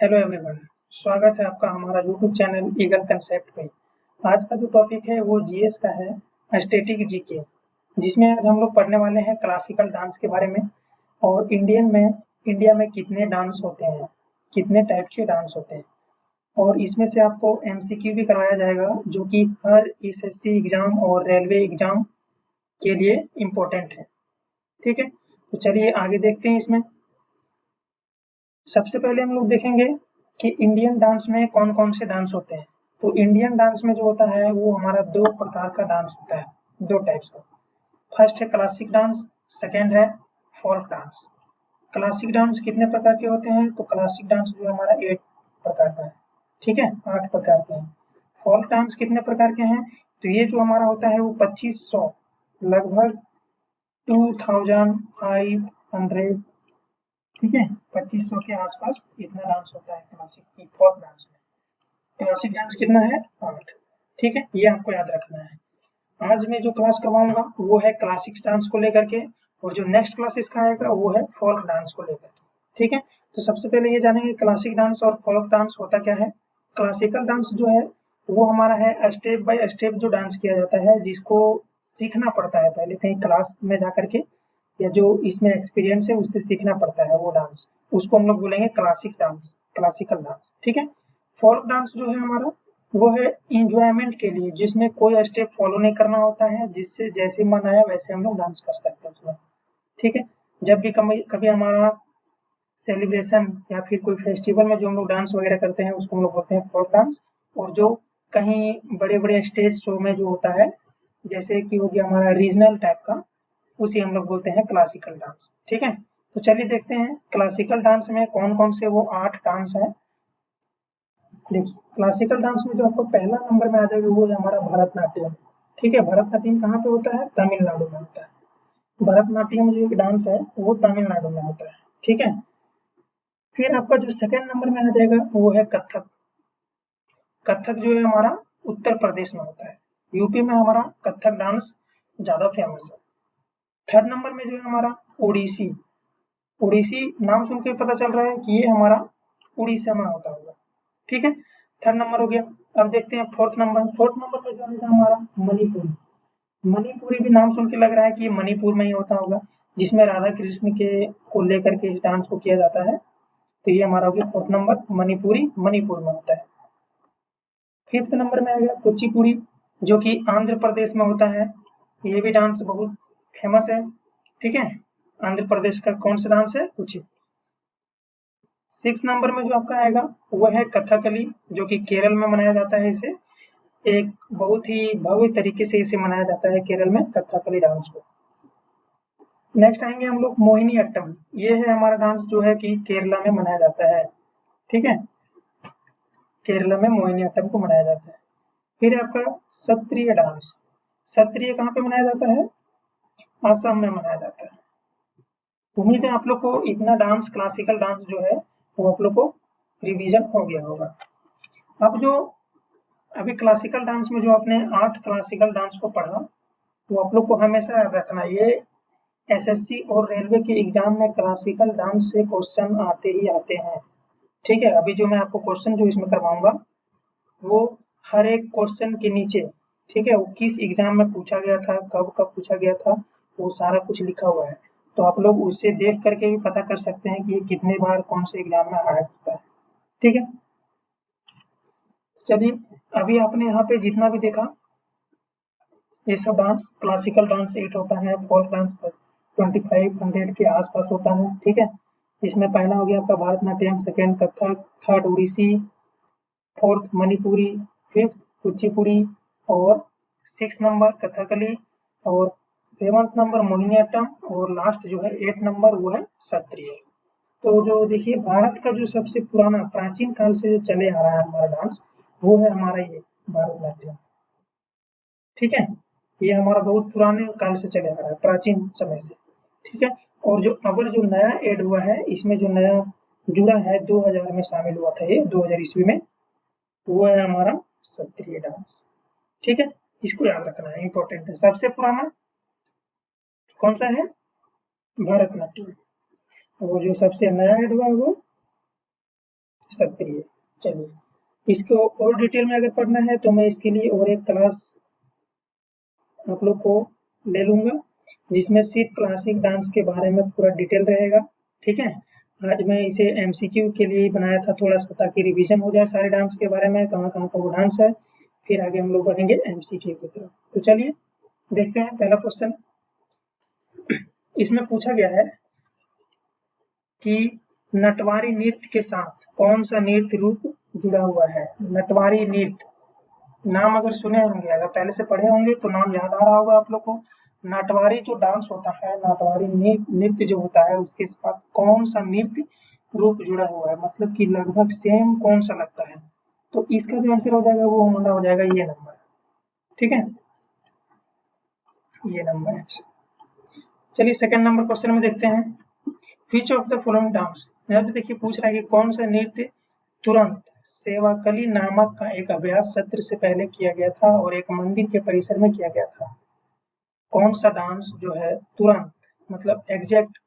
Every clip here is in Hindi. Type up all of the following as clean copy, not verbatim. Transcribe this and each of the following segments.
हेलो एवरीवन, स्वागत है आपका हमारा यूट्यूब चैनल ईगल कंसेप्ट पे। आज का जो टॉपिक है वो जीएस का है, स्टैटिक जीके, जिसमें आज हम लोग पढ़ने वाले हैं क्लासिकल डांस के बारे में और इंडिया में कितने डांस होते हैं, कितने टाइप के डांस होते हैं। और इसमें से आपको एमसीक्यू भी करवाया जाएगा जो कि हर एसएससी एग्जाम और रेलवे एग्जाम के लिए इम्पोर्टेंट है। ठीक है, तो चलिए आगे देखते हैं। इसमें सबसे पहले हम लोग देखेंगे कि इंडियन डांस में कौन कौन से डांस होते हैं। तो इंडियन डांस में जो होता है वो हमारा दो प्रकार का डांस होता है, दो टाइप्स का। फर्स्ट है क्लासिक डांस, सेकंड है फोल्क डांस। क्लासिक डांस कितने प्रकार के होते हैं? तो क्लासिक डांस जो हमारा 8 प्रकार का है, ठीक है, 8 प्रकार के हैं। फोल्क डांस कितने प्रकार के हैं? तो ये जो हमारा होता है वो 2500, लगभग 2500, ठीक है, 2500 के आसपास इतना डांस होता है क्लासिक की फोल्क डांस में। क्लासिक डांस कितना है? 8। ठीक है, ये आपको याद रखना है। आज मैं जो क्लास करवाऊंगा वो है क्लासिक डांस को लेकर के, और जो नेक्स्ट क्लास इसका आएगा वो है फोल्क डांस को लेकर के। ठीक है, तो सबसे पहले ये जानेंगे क्लासिक डांस और फोल्क डांस होता क्या है। क्लासिकल डांस जो है वो हमारा है स्टेप बाय स्टेप जो डांस किया जाता है, जिसको सीखना पड़ता है पहले कहीं क्लास में जा करके, या जो इसमें एक्सपीरियंस है उससे सीखना पड़ता है वो डांस, उसको हम लोग बोलेंगे क्लासिक डांस, क्लासिकल डांस। ठीक है, फोल्क डांस जो है हमारा वो है इंजॉयमेंट के लिए, जिसमें कोई स्टेप फॉलो नहीं करना होता है, जिससे जैसे मन आया वैसे हम लोग डांस कर सकते हैं उसमें। ठीक है, जब भी कभी हमारा सेलिब्रेशन या फिर कोई फेस्टिवल में जो हम लोग डांस वगैरह करते हैं उसको हम लोग बोलते हैं फोक डांस। और जो कहीं बड़े बड़े स्टेज शो में जो होता है, जैसे कि हो गया हमारा रीजनल टाइप का, उसे हम लोग बोलते हैं क्लासिकल डांस। ठीक है, तो चलिए देखते हैं क्लासिकल डांस में कौन कौन से वो 8 डांस हैं। देखिए, क्लासिकल डांस में जो आपको पहला नंबर में आ जाएगा वो है हमारा भरतनाट्यम। ठीक है, भरतनाट्यम कहाँ पे होता है? तमिलनाडु में होता है। भरतनाट्यम जो एक डांस है वो तमिलनाडु में होता है। ठीक है, फिर आपका जो सेकंड नंबर में आ जाएगा वो है कथक। कथक जो है हमारा उत्तर प्रदेश में होता है, यूपी में हमारा कथक डांस ज्यादा फेमस है। थर्ड नंबर में जो है हमारा ओडिसी। ओडिसी नाम सुन के पता चल रहा है कि ये हमारा उड़ीसा में होता होगा। ठीक है, थर्ड नंबर हो गया। अब देखते हैं फोर्थ नंबर। फोर्थ नंबर पे जो है हमारा मणिपुरी। मणिपुरी भी नाम सुन के लग रहा है कि ये मणिपुर में ही होता होगा, जिसमें राधा कृष्ण के को लेकर के इस डांस को किया जाता है। तो ये हमारा हो गया फोर्थ नंबर, मणिपुरी मणिपुर में होता है। फिफ्थ नंबर में आ गया कुचिपुड़ी, जो कि आंध्र प्रदेश में होता है। ये भी डांस बहुत फेमस है। ठीक है, आंध्र प्रदेश का कौन सा डांस है? कुचिपुड़ी। 6 नंबर में जो आपका आएगा वो है कथकली, जो कि केरल में मनाया जाता है। इसे एक बहुत ही भव्य तरीके से इसे मनाया जाता है केरल में, कथकली डांस को। नेक्स्ट आएंगे हम लोग मोहिनी अट्टम। ये है हमारा डांस जो है कि केरला में मनाया जाता है। ठीक है, केरला में मोहिनी अट्टम को मनाया जाता है। फिर आपका सत्रिय डांस। सत्रिय कहाँ पे मनाया जाता है? आसाम में मनाया जाता है। उम्मीद है आप लोग को इतना डांस, क्लासिकल डांस जो है वो आप लोग को रिवीजन हो गया होगा। अब जो अभी क्लासिकल डांस में जो आपने 8 क्लासिकल डांस को पढ़ा, वो आप लोग को हमेशा याद रखना, ये एसएससी और रेलवे के एग्जाम में क्लासिकल डांस से क्वेश्चन आते ही आते हैं। ठीक है, अभी जो मैं आपको क्वेश्चन जो इसमें करवाऊंगा वो हर एक क्वेश्चन के नीचे, ठीक है, वो किस एग्जाम में पूछा गया था, कब कब पूछा गया था, वो सारा कुछ लिखा हुआ है। तो आप लोग उससे देख करके भी पता कर सकते हैं कि ये कितने बार कौन से एग्जाम में आया होता है। ठीक है, चलिए अभी आपने यहाँ पे जितना भी देखा ये सब डांस, क्लासिकल डांस 8 होता है, फोल्क डांस 2500 के आसपास होता है। ठीक है, इसमें पहला हो गया आपका Bharatanatyam, second Kathak, third Odissi, fourth Manipuri, fifth Kuchipudi, और 6 नंबर कथकली, और 7th नंबर मोहिनीअट्टम, और लास्ट जो है 8 नंबर वो है सत्रिय। तो जो देखिए भारत का जो सबसे पुराना प्राचीन काल से जो चले आ रहा है हमारा डांस, वो है हमारा ये भरतनाट्यम। ठीक है, ये हमारा बहुत पुराने काल से चले आ रहा है, प्राचीन समय से। ठीक है, और जो अगर जो नया ऐड हुआ है, इसमें जो नया जुड़ा है 2000 में शामिल हुआ था, ये 2000 ईस्वी में, वो है हमारा सत्रिय डांस। ठीक है, इसको याद रखना है, इंपॉर्टेंट है। सबसे पुराना कौन सा है? भरतनाट्यम। और जो सबसे नया ऐड हुआ है वो क्षत्रिय। चलिए इसको और डिटेल में अगर पढ़ना है तो मैं इसके लिए और एक क्लास आप लोग को ले लूंगा, जिसमें सिर्फ क्लासिक डांस के बारे में पूरा डिटेल रहेगा। ठीक है, आज मैं इसे एमसीक्यू के लिए बनाया था थोड़ा सा, ताकि रिवीजन हो जाए सारे डांस के बारे में, कहाँ कहाँ का वो डांस है, फिर आगे हम लोग बढ़ेंगे एमसीक्यू की तरफ। तो चलिए देखते हैं पहला क्वेश्चन। इसमें पूछा गया है कि नटवारी नृत्य के साथ कौन सा नृत्य रूप जुड़ा हुआ है। नटवारी नृत्य नाम अगर सुने होंगे, अगर पहले से पढ़े होंगे तो नाम याद आ रहा होगा आप लोग को। नटवारी जो डांस होता है, नटवारी नृत्य जो होता है, उसके साथ कौन सा नृत्य रूप जुड़ा हुआ है, मतलब कि लगभग सेम कौन सा लगता है। तो इसका जो आंसर हो जाएगा वो हमारा हो जाएगा ये नंबर। ठीक है, ये नंबर है। चलिए सेकंड नंबर क्वेश्चन में देखते हैं। Which of the following dance, यहाँ पे देखिए पूछ रहा है कि कौन सा नृत्य तुरंत सेवाकली नामक का एक अभ्यास सत्र से पहले किया गया था और एक मंदिर के परिसर में किया गया था। कौन सा डांस जो है तुरंत, मतलब एग्जैक्ट,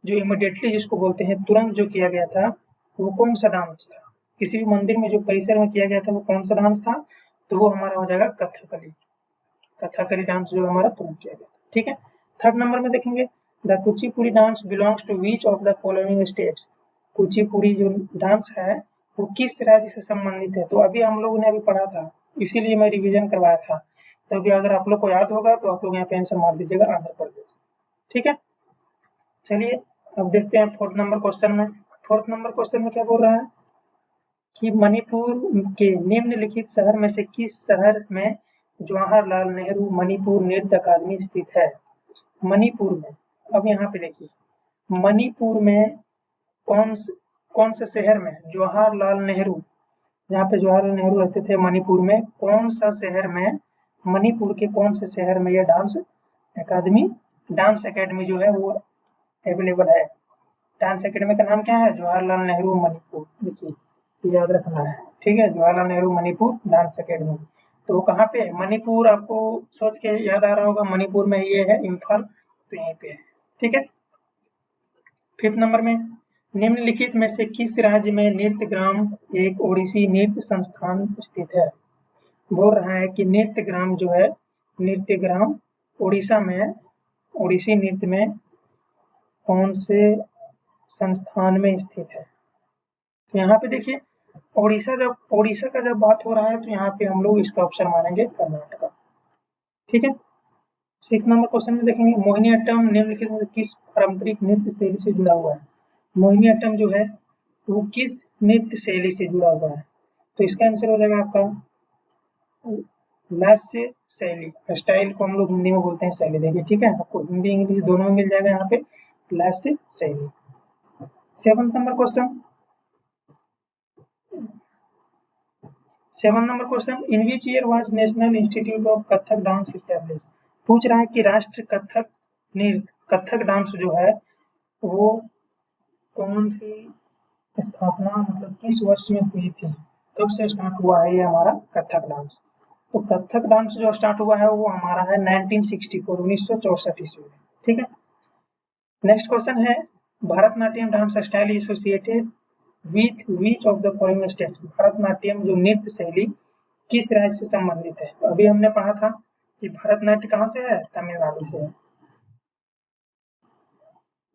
जो इमिडिएटली जिसको बोलते हैं तुरंत जो किया गया था, वो कौन सा डांस था। किसी भी मंदिर में जो परिसर में किया गया था वो कौन सा डांस था, तो वो हमारा हो जाएगा कथकली। कथकली डांस जो हमारा तुरंत किया गया। ठीक है, थर्ड नंबर में देखेंगे, the Kuchipudi dance belongs to which of the following states. Kuchipudi जो डांस है वो किस राज्य से संबंधित है। तो अभी हम लोगों ने अभी पढ़ा था, इसीलिए मैं रिवीजन करवाया था। तो अभी अगर आप लोग को याद होगा तो आप लोग यहाँ पे आंसर मार दीजिएगा आंध्र प्रदेश। ठीक है, चलिए अब देखते हैं फोर्थ नंबर क्वेश्चन में। फोर्थ नंबर क्वेश्चन में क्या बोल रहा है कि मणिपुर के निम्नलिखित शहर में से किस शहर में जवाहरलाल नेहरू मणिपुर नृत्य अकादमी स्थित है। मणिपुर में, अब यहाँ पे देखिए मणिपुर में कौन से शहर में जवाहरलाल नेहरू, जहाँ पे जवाहरलाल नेहरू रहते थे मणिपुर में, कौन सा शहर में, मणिपुर के कौन से शहर में यह डांस एकेडमी जो है वो अवेलेबल है। डांस एकेडमी का नाम क्या है, जवाहरलाल नेहरू मणिपुर। देखिए याद रखना है। ठीक है, जवाहरलाल नेहरू मणिपुर डांस एकेडमी। तो कहाँ पे है मणिपुर, आपको सोच के याद आ रहा होगा, मणिपुर में ये है इम्फाल, तो यहीं पे है। ठीक है, फिफ्थ नंबर में, निम्नलिखित में से किस राज्य में नृत्यग्राम एक ओडिसी नृत्य संस्थान स्थित है। बोल रहा है कि नृत्यग्राम जो है, नृत्यग्राम उड़ीसा में, ओडिसी नृत्य में कौन से संस्थान में स्थित है। तो यहाँ पे देखिए ओडिशा का जब बात हो रहा है तो यहाँ पे हम लोग इसका ऑप्शन मानेंगे कर्नाटका। ठीक है, सिक्स नंबर क्वेश्चन में देखेंगे, मोहिनीअट्टम निम्नलिखित में किस पारंपरिक नृत्य शैली से जुड़ा हुआ है। मोहिनीअट्टम जो है वो किस नृत्य शैली से जुड़ा हुआ है। तो इसका आंसर हो जाएगा आपका लास्य शैली। स्टाइल को हम लोग हिंदी में बोलते हैं शैली। देखिए ठीक है, आपको हिंदी इंग्लिश दोनों में मिल जाएगा यहाँ पे, लास्य शैली। Seventh number question, in which year was national institute of Kathak dance establish. पूछ रहा है कि राष्ट्र कथक नृत्य, कथक डांस जो है वो कौन सी स्थापना, मतलब किस वर्ष में हुई थी, कब से स्टार्ट हुआ है ये हमारा कथक डांस। तो कथक डांस जो स्टार्ट हुआ है वो हमारा है 1964, 1964 ईस्वी में। ठीक है, नेक्स्ट क्वेश्चन है, Bharatanatyam dance style associated with which of the following states. Bharatanatyam जो नृत्य शैली किस राज्य से संबंधित है। तो अभी हमने पढ़ा था कि भरतनाट्यम कहाँ से है, तमिलनाडु से है।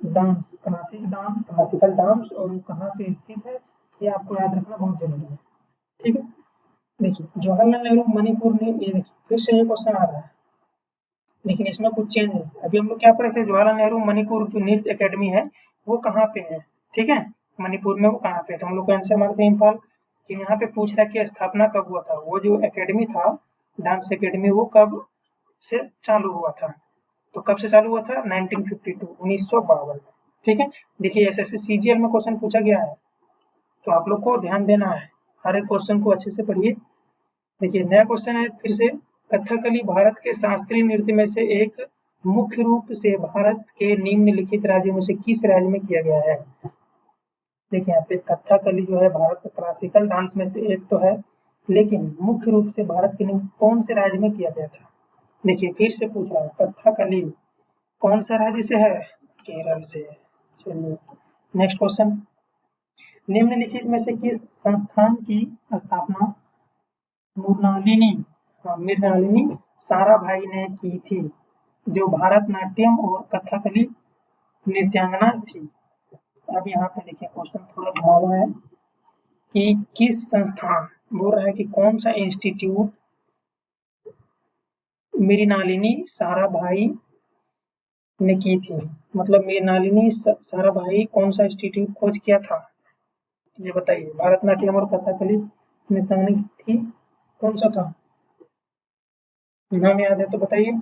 डांस, क्लासिकल डांस, और कहाँ से स्थित है ये आपको याद रखना बहुत जरूरी है। ठीक है, देखिए जवाहरलाल नेहरू मणिपुर ने, ये देखिए फिर से ये क्वेश्चन आ रहा है, लेकिन इसमें कुछ चेंज है। अभी हम लोग क्या पढ़े थे, जवाहरलाल नेहरू मणिपुर जो नृत्य अकेडमी है वो कहाँ पे है। ठीक है, मणिपुर में वो कहाँ पे है, तो हम लोग का आंसर मारते हैं इम्फाल। कि यहाँ पे पूछ रहा है कि स्थापना कब हुआ था, वो जो एकेडमी था डांस एकेडमी वो कब से चालू हुआ था। तो कब से चालू हुआ था, 1952, 1952 में। ठीक है, देखिए एसएससी सीजीएल में क्वेश्चन पूछा गया है, तो आप लोग को ध्यान देना है, हर एक क्वेश्चन को अच्छे से पढ़िए। देखिए नया क्वेश्चन है फिर से, कथकली भारत के शास्त्रीय नृत्य में से एक मुख्य रूप से भारत के निम्नलिखित राज्यों में से किस राज्य में किया गया है। देखिए यहाँ पे कथकली जो है भारत का क्लासिकल डांस में से एक तो है, लेकिन मुख्य रूप से भारत के कौन से राज्य में किया गया था। देखिए फिर से पूछ रहा है कथकली कौन सा राज्य से है, केरल से। चलिए नेक्स्ट क्वेश्चन, निम्नलिखित में से किस संस्थान की स्थापना मृणालिनी साराभाई ने की थी, जो भारतनाट्यम और कथकली नृत्यांगना थी। अब यहाँ पे देखिए क्वेश्चन थोड़ा घुमा हुआ है कि किस संस्थान, बोल रहा है कि कौन सा इंस्टीट्यूट मृणालिनी साराभाई ने की थी, मतलब मृणालिनी साराभाई कौन सा इंस्टीट्यूट खोज किया था, ये बताइए। भारतनाट्यम और कथकली नृत्यांगना थी, कौन सा था, नाम याद है तो बताइए।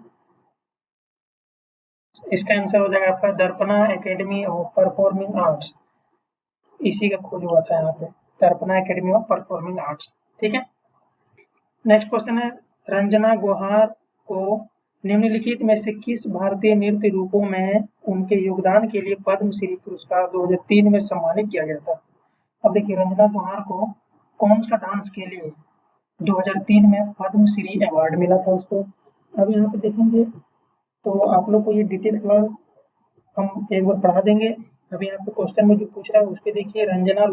इसका आंसर हो जाएगा आपका Darpana academy of performing arts, इसी का खोज हुआ था यहाँ पे, Darpana academy of performing arts. ठीक है, नेक्स्ट क्वेश्चन है, रंजना गुहार को निम्नलिखित में से किस भारतीय नृत्य रूपों में उनके योगदान के लिए पद्मश्री पुरस्कार 2003 में सम्मानित किया गया था। अब देखिए रंजना गुहार को कौन सा डांस के लिए 2003 में पद्मश्री अवार्ड मिला था उसको। अब यहाँ पे देखेंगे तो आप लोग को ये डिटेल क्लास हम एक बार पढ़ा देंगे। अभी यहाँ पे क्वेश्चन में जो पूछ रहा है उस पर देखिए, रंजना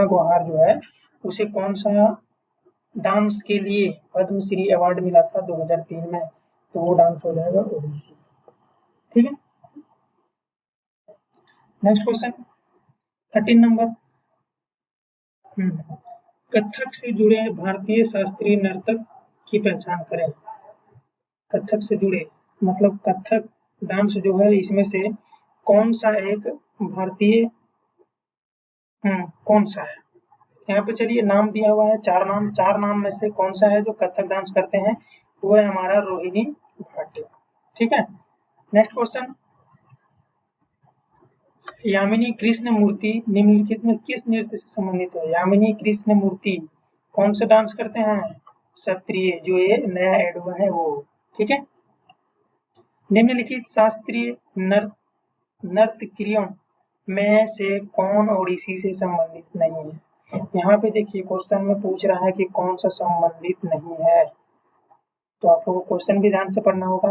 गुहार जो है उसे कौन सा डांस के लिए पद्मश्री अवार्ड मिला था 2003 में, तो वो डांस हो जाएगा ओडिसी। ठीक है, नेक्स्ट क्वेश्चन 13 नंबर, कथक से जुड़े भारतीय शास्त्रीय नर्तक की पहचान करें। कथक से जुड़े मतलब कथक डांस जो है इसमें से कौन सा एक भारतीय कौन सा है, यहाँ पे चलिए नाम दिया हुआ है, चार नाम में से कौन सा है जो कथक डांस करते हैं, वो है हमारा रोहिणी भाटिया। ठीक है, नेक्स्ट क्वेश्चन, यामिनी कृष्ण मूर्ति निम्नलिखित में किस नृत्य से संबंधित है। यामिनी कृष्ण मूर्ति कौन सा डांस करते हैं, क्षत्रिय, जो ये नया ऐड हुआ है वो। ठीक है, निम्नलिखित शास्त्रीय नर्तकियों में से कौन ओडिसी से संबंधित नहीं है। यहाँ पे देखिए क्वेश्चन में पूछ रहा है कि कौन सा संबंधित नहीं है, तो आप लोगों को क्वेश्चन भी ध्यान से पढ़ना होगा।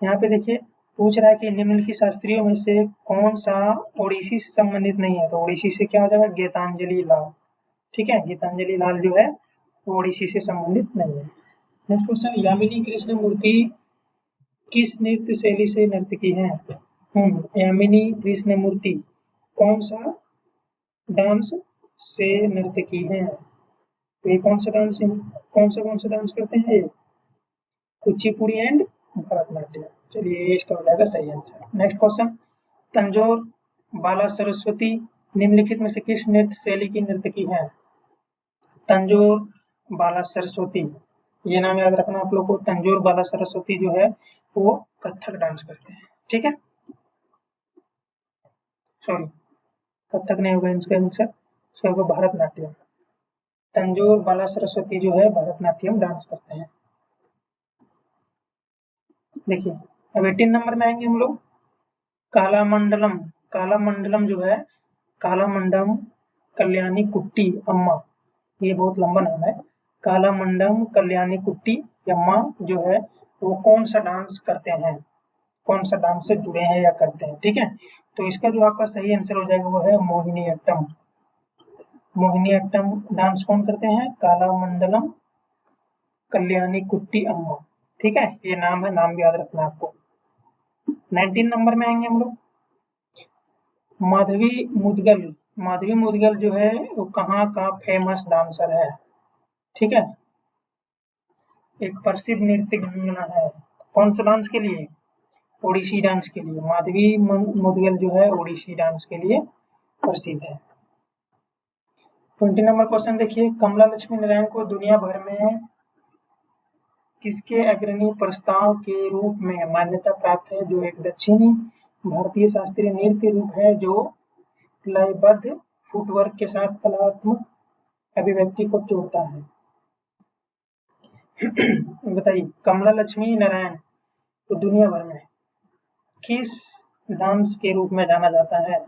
यहाँ पे देखिए पूछ रहा है कि निम्नलिखित शास्त्रियों में से कौन सा ओडिसी से संबंधित नहीं है, तो ओडिसी से क्या हो जाएगा, गीतांजलि लाल। ठीक है, गीतांजलि लाल जो है वो ओडिसी से संबंधित नहीं है। नेक्स्ट क्वेश्चन, यामिनी कृष्ण मूर्ति किस नृत्य शैली से नर्तकी है। यामिनी कृष्ण मूर्ति कौन सा डांस से नर्तकी है, तो ये कौन सा डांस करते हैं, ये कुचिपुड़ी एंड भरतनाट्यम। चलिए इसका हो जाएगा सही आंसर। नेक्स्ट क्वेश्चन, तंजौर बाला सरस्वती निम्नलिखित में से किस नृत्य शैली की नर्तकी है। तंजौर बाला सरस्वती, ये नाम याद रखना आप लोग को। तंजौर बाला सरस्वती जो है वो कथक डांस करते हैं। ठीक है, सॉरी कथक नहीं होगा इसका आंसर, इसका होगा भरतनाट्यम। तंजौर बाला सरस्वती जो है भरतनाट्यम डांस करते हैं। देखिए अब 18 नंबर में आएंगे हम लोग, कालामंडलम जो है, कालामंडलम कल्याणी कुट्टी अम्मा, ये बहुत लंबा नाम है। कालामंडलम कल्याणी कुट्टी अम्मा जो है वो कौन सा डांस करते हैं, कौन सा डांस से जुड़े हैं या करते हैं। ठीक है, तो इसका जो आपका सही आंसर हो जाएगा वो है मोहिनीअट्टम। मोहिनीअट्टम डांस कौन करते हैं, कालामंडलम कल्याणी कुट्टी अम्मा। ठीक है, ये नाम है, नाम भी याद रखना आपको। 19 नंबर में आएंगे हम लोग, माधवी मुदगल जो है वो कहाँ का फेमस डांसर है। ठीक है, एक प्रसिद्ध नृत्यज्ञ है, कौन सा डांस के लिए, ओडिसी डांस के लिए। माधवी मुदगल जो है ओडिसी डांस के लिए प्रसिद्ध है। 20 नंबर क्वेश्चन देखिए, कमला लक्ष्मी नारायण को दुनिया भर में किसके अग्रणी प्रस्ताव के रूप में मान्यता प्राप्त है, जो एक दक्षिणी भारतीय शास्त्रीय नृत्य रूप है जो लयबद्ध फुटवर्क के साथ कलात्मक अभिव्यक्ति को जोड़ता है। बताइए, कमला लक्ष्मी नारायण को दुनिया भर में किस डांस के रूप में जाना जाता है,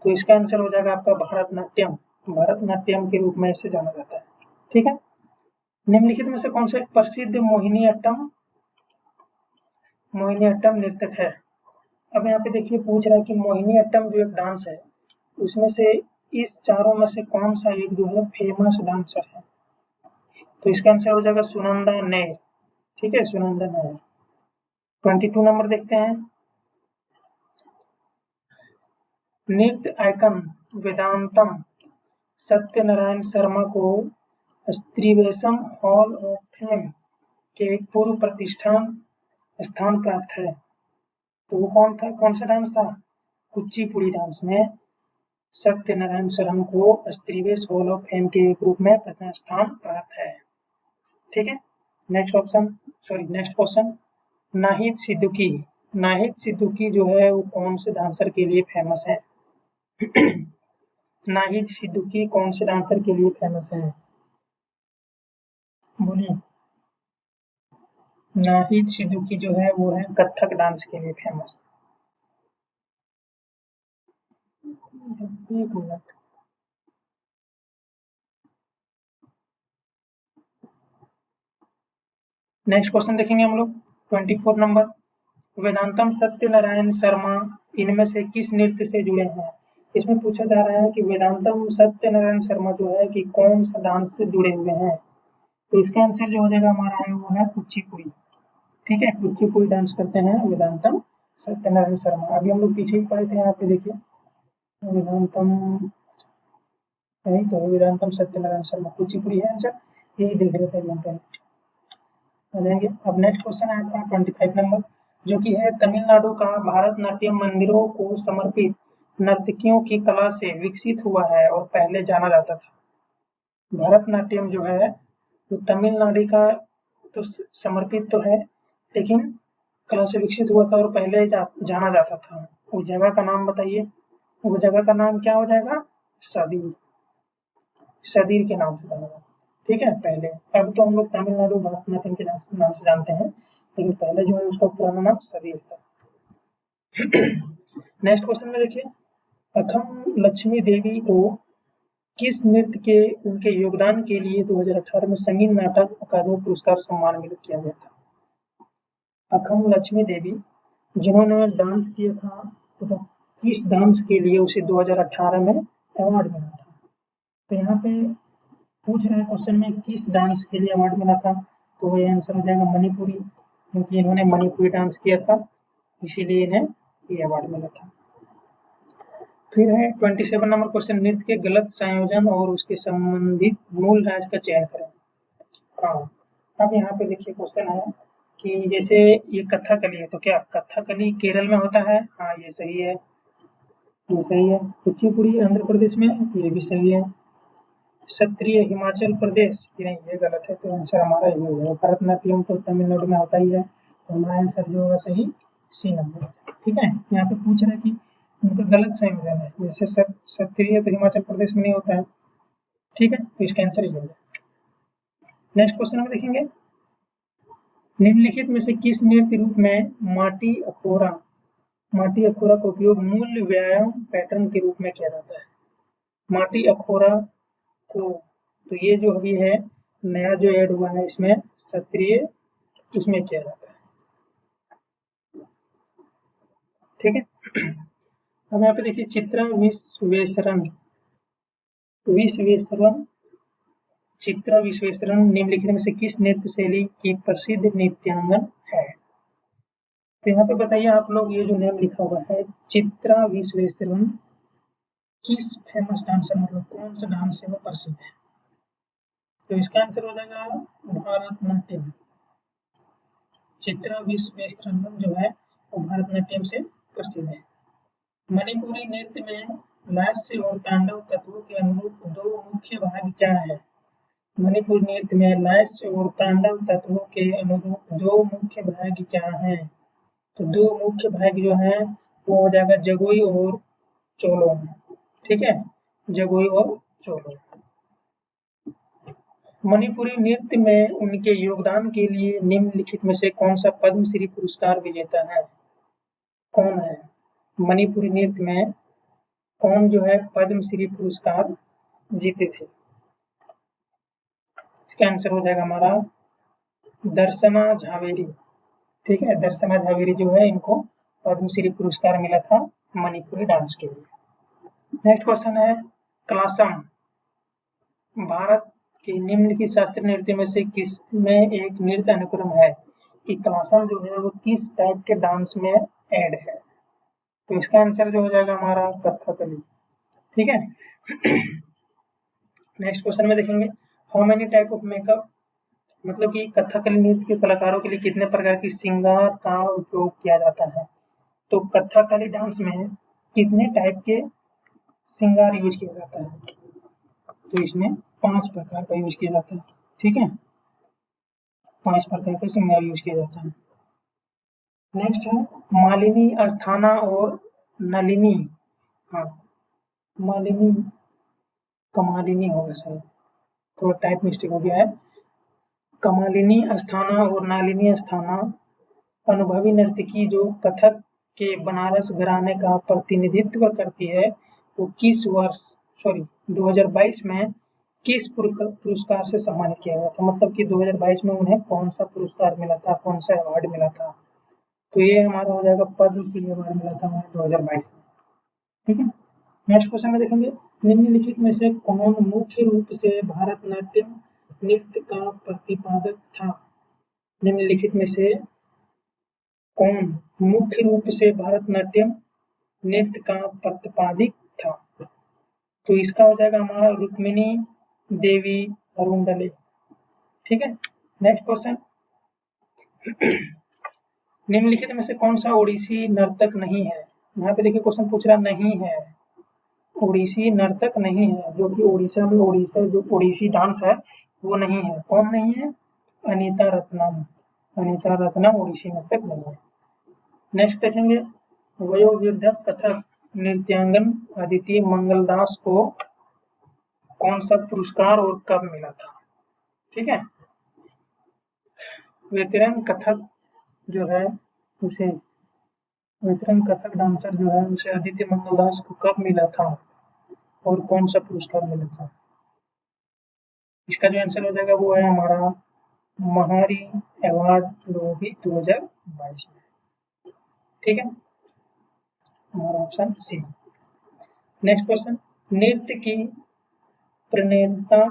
तो इसका आंसर हो जाएगा आपका भरतनाट्यम के रूप में इसे जाना जाता है। ठीक है, निम्नलिखित में से कौन सा एक प्रसिद्ध मोहिनीअट्टम नृतक है। अब यहाँ पे देखिए पूछ रहा है कि मोहिनीअट्टम जो एक डांस है उसमें से इस चारों में से कौन सा एक जो है फेमस डांसर है? तो इसका आंसर हो जाएगा सुनंदा नेर। ठीक है, सुनंदा नेर। 22 नंबर देखते हैं। नृत्य आइकन वेदांतम सत्यनारायण शर्मा को स्त्रीवेशम हॉल ऑफ फेम के एक पूर्व प्रतिष्ठान स्थान प्राप्त है। तो वो कौन था, कौन सा डांस था? कुचिपुड़ी डांस में सत्यनारायण शर्मा को स्त्रीवेश हॉल ऑफ फेम के एक रूप में प्रथम स्थान प्राप्त है। ठीक है, नेक्स्ट क्वेश्चन। नाहिद सिद्दीकी। नाहिद सिद्दीकी जो है वो कौन से डांसर के लिए फेमस है? नाहिद सिद्दीकी कौन से डांसर के लिए फेमस है? बोलिए। नाहिद सिद्दीकी जो है वो है कथक डांस के लिए फेमस। एक मिनट। नेक्स्ट क्वेश्चन देखेंगे हम लोग 24 नंबर। वेदांतम सत्यनारायण शर्मा इनमें से किस नृत्य से जुड़े हैं? इसमें पूछा जा रहा है कि वेदांतम सत्यनारायण शर्मा जो है कि कौन सा डांस से जुड़े हुए हैं। तो इसका आंसर जो हो जाएगा हमारा है वो है कुचिपुड़ी। ठीक है, कुचिपुड़ी डांस करते हैं वेदांतम सत्यनारायण शर्मा। अभी हम लोग पीछे ही पढ़े थे, यहाँ पे देखिए वेदांतम, यही तो है वेदांतम सत्यनारायण शर्मा, कुचिपुड़ी है आंसर, यही देख रहे थे यहाँ पे। जाएंगे। अब नेक्स्ट क्वेश्चन है आपका 25 नंबर, जो कि है तमिलनाडु का भारतनाट्यम मंदिरों को समर्पित नर्तकियों की कला से विकसित हुआ है और पहले जाना जाता था। भरतनाट्यम जो है वो तमिलनाडु का तो समर्पित तो है, लेकिन कला से विकसित हुआ था और पहले जाना जाता था। उस जगह का नाम बताइए। वो जगह का नाम क्या हो जाएगा? सदीर। सदीर के नाम से जाना जाता। ठीक है, पहले। अब तो हम लोग तमिलनाडु भरतनाट्यम के नाम से जानते हैं, लेकिन पहले जो है उसका पुराना नाम सदीर था। नेक्स्ट क्वेश्चन में देखिए, अखम लक्ष्मी देवी को किस नृत्य के उनके योगदान के लिए 2018 में संगीत नाटक अकादमी पुरस्कार सम्मानित किया गया था? अखम लक्ष्मी देवी जिन्होंने डांस किया था, तो किस डांस के लिए उसे 2018 में अवार्ड मिला था? तो यहाँ पे पूछ रहे हैं क्वेश्चन में किस डांस के लिए अवार्ड मिला था, तो ये आंसर हो जाएगा मणिपुरी, क्योंकि इन्होंने मणिपुरी डांस किया था, इसीलिए इन्हें ये अवार्ड मिला था। फिर है 27 नंबर क्वेश्चन, नृत्य के गलत संयोजन और उसके संबंधित मूल राज्य का चयन करें। हाँ, अब यहाँ पे देखिए क्वेश्चन है कि जैसे ये कथकली है, तो क्या कथकली केरल में होता है? हाँ, ये सही है, ये सही है। कुचिपुड़ी आंध्र प्रदेश में, ये भी सही है। क्षत्रिय हिमाचल प्रदेश, नहीं ये गलत है, तो आंसर हमारा ये हो जाएगा। भरतनाट्यम तो तमिलनाडु में होता ही है, तो हमारा आंसर जो होगा सही सी नंबर। ठीक है, यहाँ पे पूछ रहे हैं कि उनका गलत संयोजन है, जैसे क्षत्रिय तो हिमाचल प्रदेश में नहीं होता है। ठीक है, तो इसका आंसर ये हो जाएगा। नेक्स्ट क्वेश्चन में देखेंगे, निम्नलिखित में से किस नृत्य रूप में माटी अखोरा का उपयोग मूल व्यायाम पैटर्न के रूप में किया जाता है? माटी अखोरा को, तो ये जो अभी है नया जो ऐड हुआ है इसमें क्षत्रिय, उसमें किया जाता है। ठीक है, अब यहाँ पे देखिए चित्रा विश्वेश्वरन निम्नलिखित में से किस नृत्य शैली की प्रसिद्ध नृत्यांगन है? तो यहाँ पे बताइए आप लोग, ये जो नाम लिखा हुआ है चित्रा विश्वेश्वरन, किस फेमस डांसर, मतलब कौन सा डांस से वो प्रसिद्ध है? तो इसका आंसर हो जाएगा भारतनाट्यम। चित्रा विश्वेश्वरन जो है वो भारतनाट्यम से प्रसिद्ध है। मणिपुरी नृत्य में लास्य और तांडव तत्वों के अनुरूप दो मुख्य भाग क्या है? मणिपुरी नृत्य में लास्य और तांडव तत्वों के अनुरूप दो मुख्य भाग क्या हैं? तो दो मुख्य भाग जो हैं वो हो जाएगा जगोई और चोलोम। ठीक है, जगोई और चोलोम। मणिपुरी नृत्य में उनके योगदान के लिए निम्नलिखित में से कौन सा पद्मश्री पुरस्कार विजेता है? कौन है? मणिपुरी नृत्य में कौन जो है पद्मश्री पुरस्कार जीते थे? इसका आंसर हो जाएगा हमारा दर्शना झावेरी। ठीक है, दर्शना झावेरी जो है इनको पद्मश्री पुरस्कार मिला था मणिपुरी डांस के लिए। नेक्स्ट क्वेश्चन है क्लासम भारत के निम्नलिखित शास्त्रीय नृत्य में से किस में एक नृत्य अनुक्रम है कि क्लासम जो है वो किस टाइप के डांस में ऐड है। तो इसका आंसर जो हो जाएगा हमारा कथकली। ठीक है। नेक्स्ट क्वेश्चन में देखेंगे how many type of makeup, मतलब कि कथकली नृत्य के कलाकारों के लिए कितने प्रकार की श्रृंगार का उपयोग किया जाता है। तो कथकली डांस में कितने टाइप के श्रृंगार यूज किया जाता है, तो इसमें 5 प्रकार का यूज किया जाता है। ठीक है, 5 प्रकार का श्रृंगार यूज किया जाता है। नेक्स्ट है मालिनी, अस्थाना और नलिनी। हाँ, मालिनी कमालिनी होगा शायद, थोड़ा टाइप मिस्टेक हो गया है। कमालिनी अस्थाना और नालिनी अस्थाना अनुभवी नर्तकी जो कथक के बनारस घराने का प्रतिनिधित्व करती है, वो किस वर्ष 2022 में किस पुरस्कार से सम्मानित किया गया था। मतलब कि 2022 में उन्हें कौन सा पुरस्कार मिला था, कौन सा अवार्ड मिला था। तो ये हमारा हो जाएगा पद्म श्री अवार्ड मिला था उन्हें 2022 में। ठीक है। नेक्स्ट क्वेश्चन में देखेंगे निम्नलिखित में से कौन मुख्य रूप से भारतनाट्यम नृत्य का प्रतिपादक था। निम्नलिखित में से कौन मुख्य रूप से भरतनाट्यम नृत्य का प्रतिपादित था। तो इसका हो जाएगा हमारा रुक्मिणी देवी अरुंडले। ठीक है। नेक्स्ट क्वेश्चन निम्नलिखित में से कौन सा ओडिसी नर्तक नहीं है। यहाँ पे देखिए क्वेश्चन पूछ रहा नहीं है, ओडिसी नर्तक नहीं है, जो कि ओडिशा में जो ओडिसी डांस है वो नहीं है। कौन नहीं है, अनीता रत्नम। अनीता रत्नम ओडिसी नर्तक नहीं है। नेक्स्ट देखेंगे वयोवृद्ध कथक नृत्यांगन अदिति मंगलदास को कौन सा पुरस्कार और कब मिला था। ठीक है। वेतरन कथक जो है उसे वेतरन कथक डांसर जो है उसे अदिति मंगलदास को कब मिला था और कौन सा पुरस्कार मिला था। इसका जो आंसर हो जाएगा वो है हमारा महारी अवार्ड 2022 में। ठीक है, हमारा ऑप्शन सी। नेक्स्ट क्वेश्चन नृत्य की प्रणेता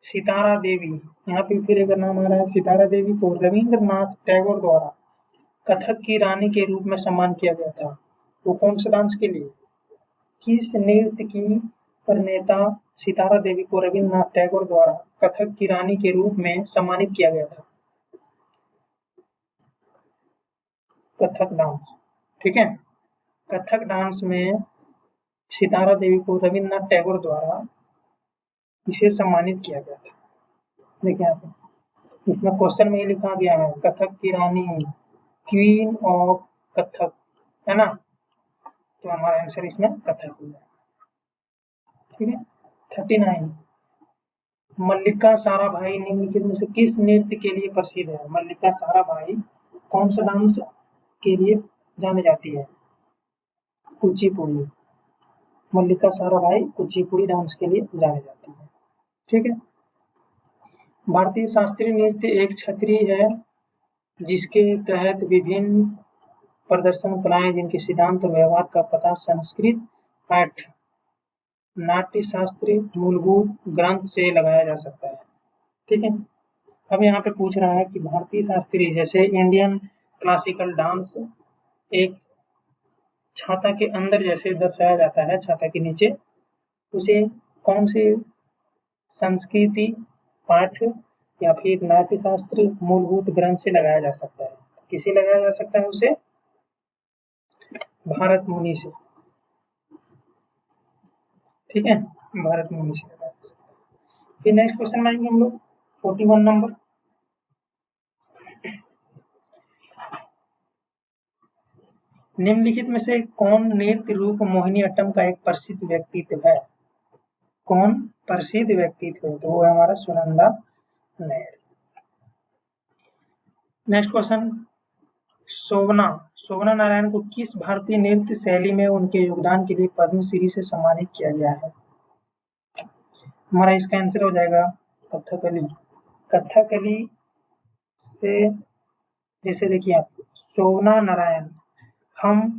सितारा देवी, यहाँ पे फिर एक नाम आ रहा है सितारा देवी को रविंद्रनाथ टैगोर द्वारा कथक की रानी के रूप में सम्मान किया गया था। वो कौन से डांस के लिए, किस नृत्य की प्रणेता सितारा देवी को रविंद्रनाथ टैगोर द्वारा कथक की रानी के रूप में सम्मानित किया गया था। कथक डांस। ठीक है, कथक डांस में सितारा देवी को रविंद्रनाथ टैगोर द्वारा इसे सम्मानित किया गया था। देखिए यहाँ पे इसमें क्वेश्चन में लिखा गया है कथक की रानी, क्वीन ऑफ कथक, है ना। तो हमारा आंसर इसमें कथक हो जाएगा। ठीक है। 39 मल्लिका साराभाई निम्नलिखित में से किस नृत्य के लिए प्रसिद्ध है। मल्लिका साराभाई कौन सा डांस के लिए जानी जाती है, कुचिपुड़ी। मल्लिका साराभाई कुचिपुड़ी डांस के लिए जानी जाती है। ठीक है। भारतीय शास्त्रीय नृत्य एक क्षत्रिय है जिसके तहत विभिन्न प्रदर्शन कलाएं जिनके सिद्धांत और व्यवहार का पता संस्कृत पाठ नाट्य शास्त्र मूलभूत ग्रंथ से लगाया जा सकता है। ठीक है। अब यहाँ पे पूछ रहा है कि भारतीय शास्त्रीय जैसे इंडियन क्लासिकल डांस एक छाता के अंदर जैसे दर्शाया जाता है छाता के नीचे, उसे कौन से संस्कृति पाठ या फिर नाट्य शास्त्र मूलभूत ग्रंथ से लगाया जा सकता है। किसे लगाया जा सकता है उसे, भारत मुनि से। ठीक है, भारत मुनि से लगाया जा सकता है। फिर नेक्स्ट क्वेश्चन में आएंगे हम लोग 41 नंबर। निम्नलिखित में से कौन नृत्य रूप मोहिनीअट्टम का एक प्रसिद्ध व्यक्तित्व है। कौन प्रसिद्ध व्यक्तित्व है, तो वो है हमारा सुनंदा नायर। नेक्स्ट क्वेश्चन शोभना नारायण को किस भारतीय नृत्य शैली में उनके योगदान के लिए पद्मश्री से सम्मानित किया गया है। हमारा इसका आंसर हो जाएगा कथकली। कथकली से जैसे देखिए आप शोभना नारायण, हम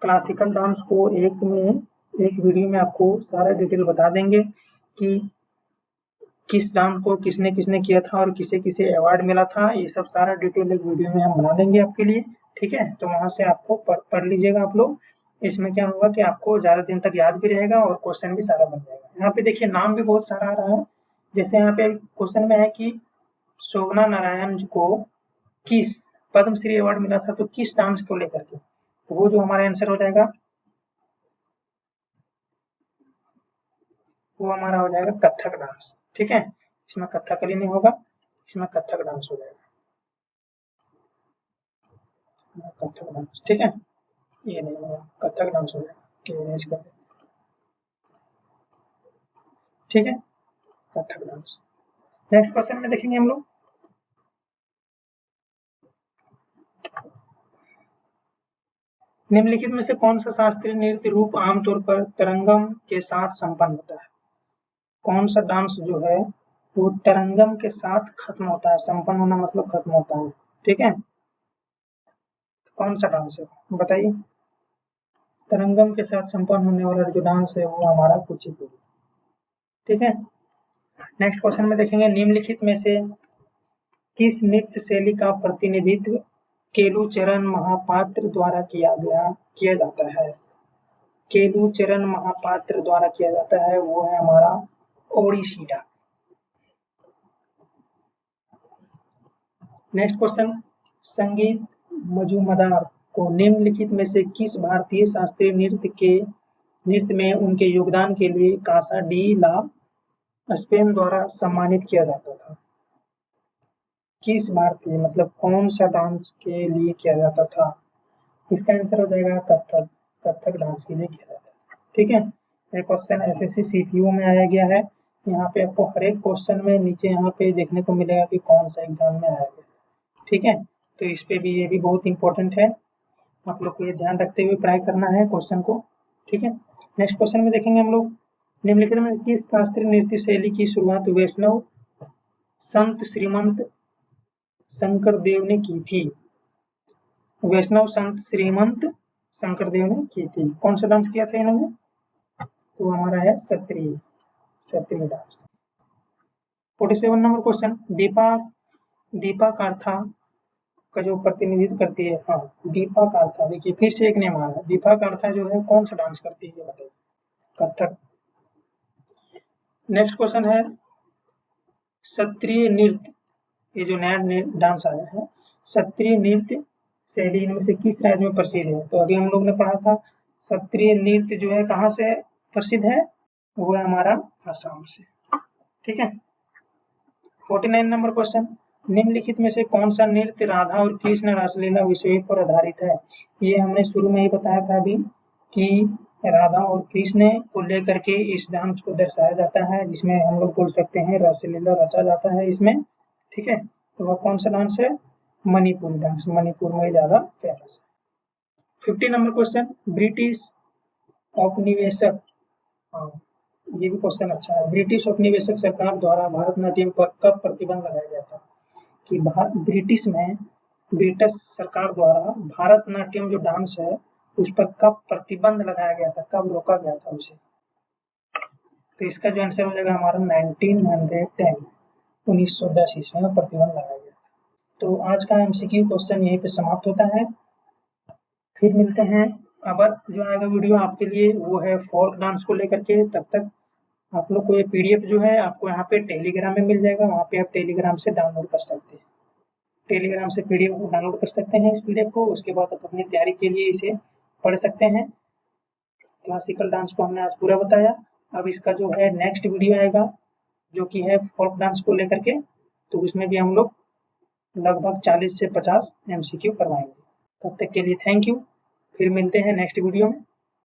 क्लासिकल डांस को एक में एक वीडियो में आपको सारा डिटेल बता देंगे कि किस डांस को किसने किसने किया था और किसे किसे अवार्ड मिला था। ये सब सारा डिटेल एक वीडियो में हम बना देंगे आपके लिए, ठीक है। तो वहां से आपको पढ़ लीजिएगा आप लोग। इसमें क्या होगा कि आपको ज़्यादा दिन तक याद भी रहेगा और क्वेश्चन भी सारा बन जाएगा। यहाँ पे देखिए नाम भी बहुत सारा आ रहा है। जैसे यहाँ पे क्वेश्चन में है कि शोभना नारायण को किस पद्मश्री अवार्ड मिला था, तो किस डांस को लेकर के, तो वो जो हमारा आंसर हो जाएगा वो हमारा हो जाएगा कथक डांस, ठीक है। इसमें कथकली नहीं होगा, इसमें कथक डांस हो जाएगा, कथक डांस, ठीक है। ये नहीं होगा, कथक डांस हो जाएगा, इरेज कर दें, ठीक है, कथक डांस। नेक्स्ट क्वेश्चन में देखेंगे हम लोग, निम्नलिखित में से कौन सा शास्त्रीय नृत्य रूप आमतौर पर तरंगम के साथ संपन्न होता है। कौन सा डांस जो है वो तरंगम के साथ खत्म होता है, संपन्न होना मतलब खत्म होता है, ठीक है। कौन सा डांस है बताइए। तरंगम के साथ संपन्न होने वाला जो डांस है वो हमारा कुचिपुड़ी, ठीक है। नेक्स्ट क्वेश्चन में देखेंगे, निम्नलिखित में से किस नृत्य शैली का प्रतिनिधित्व केलुचरण महापात्र द्वारा किया जाता है। केलुचरण महापात्र द्वारा किया जाता है, वो है हमारा ओडिसी डांस। नेक्स्ट क्वेश्चन, संगीत मजूमदार को निम्नलिखित में से किस भारतीय शास्त्रीय नृत्य में उनके योगदान के लिए कासा डी ला स्पेन द्वारा सम्मानित किया जाता था। किस भारतीय मतलब कौन सा डांस के लिए किया जाता था, इसका आंसर हो जाएगा कथक, कथक डांस के लिए किया जाता है, ठीक है। ये क्वेश्चन एसएससी सीपीयू में आया गया है। यहाँ पे आपको हर एक क्वेश्चन में नीचे यहाँ पे देखने को मिलेगा कि कौन सा एग्जाम में आया गया, ठीक है। तो इस पे भी ये भी बहुत इंपॉर्टेंट है, आप लोग को ये ध्यान रखते हुए पढ़ाई करना है क्वेश्चन को, ठीक है। नेक्स्ट क्वेश्चन में देखेंगे हम लोग, निम्नलिखित में किस शास्त्रीय नृत्य शैली की शुरुआत वैष्णव संत श्रीमंत शंकरदेव ने की थी। वैष्णव संत श्रीमंत शंकरदेव ने की थी। कौन सा डांस किया था इन्होंने, तो हमारा है क्षत्रिय डांस। 47 नंबर क्वेश्चन, दीपा काथा का जो प्रतिनिधित्व करती है, हाँ दीपा काथा, देखिए फिर से एक नेम आ रहा है, दीपा काथा जो है कौन सा डांस करती है बताइए, कथक। नेक्स्ट क्वेश्चन है, क्षत्रिय नृत्य, ये जो नया डांस आया है, क्षत्रिय नृत्य शैली इनमें से किस राज्य में प्रसिद्ध है। तो अभी हम लोग ने पढ़ा था क्षत्रिय नृत्य जो है कहाँ से प्रसिद्ध है, वो है हमारा आसाम से, ठीक है। 49 नंबर क्वेश्चन, निम्नलिखित में से कौन सा नृत्य राधा और कृष्ण रासलीला विषय पर आधारित है। ये हमने शुरू में ही बताया था अभी कि राधा और कृष्ण को लेकर के इस डांस को दर्शाया जाता है, जिसमें हम लोग बोल सकते हैं रासलीला रचा जाता है इसमें, ठीक है। तो वह कौन सा डांस है, मणिपुरी डांस, मणिपुर में ज्यादा फेमस है। 50 नंबर क्वेश्चन, ब्रिटिश औपनिवेशक, ये भी क्वेश्चन अच्छा है, ब्रिटिश औपनिवेशक सरकार द्वारा भारतनाट्यम पर कब प्रतिबंध लगाया गया था। कि ब्रिटिश सरकार द्वारा भारतनाट्यम जो डांस है उस पर कब प्रतिबंध लगाया गया था, कब रोका गया था उसे। तो इसका जो आंसर हो जाएगा हमारा 1910, 1910 ईस्वी में प्रतिबंध लगाया गया। तो आज का एमसीक्यू क्वेश्चन यहीं पे समाप्त होता है, फिर मिलते हैं। अब जो आएगा वीडियो आपके लिए वो है फोल्क डांस को लेकर के। तब तक आप लोग को ये पीडीएफ जो है आपको यहाँ पे टेलीग्राम में मिल जाएगा, वहाँ पे आप टेलीग्राम से डाउनलोड कर सकते हैं, टेलीग्राम से पीडीएफ को डाउनलोड कर सकते हैं इस पीडीएफ को। उसके बाद आप अपनी तैयारी के लिए इसे पढ़ सकते हैं। क्लासिकल डांस को हमने आज पूरा बताया। अब इसका जो है नेक्स्ट वीडियो आएगा जो कि है फोल्क डांस को लेकर के, तो उसमें भी हम लोग लगभग 40 से 50 एमसीक्यू करवाएंगे। तब तक के लिए थैंक यू, फिर मिलते हैं नेक्स्ट वीडियो में।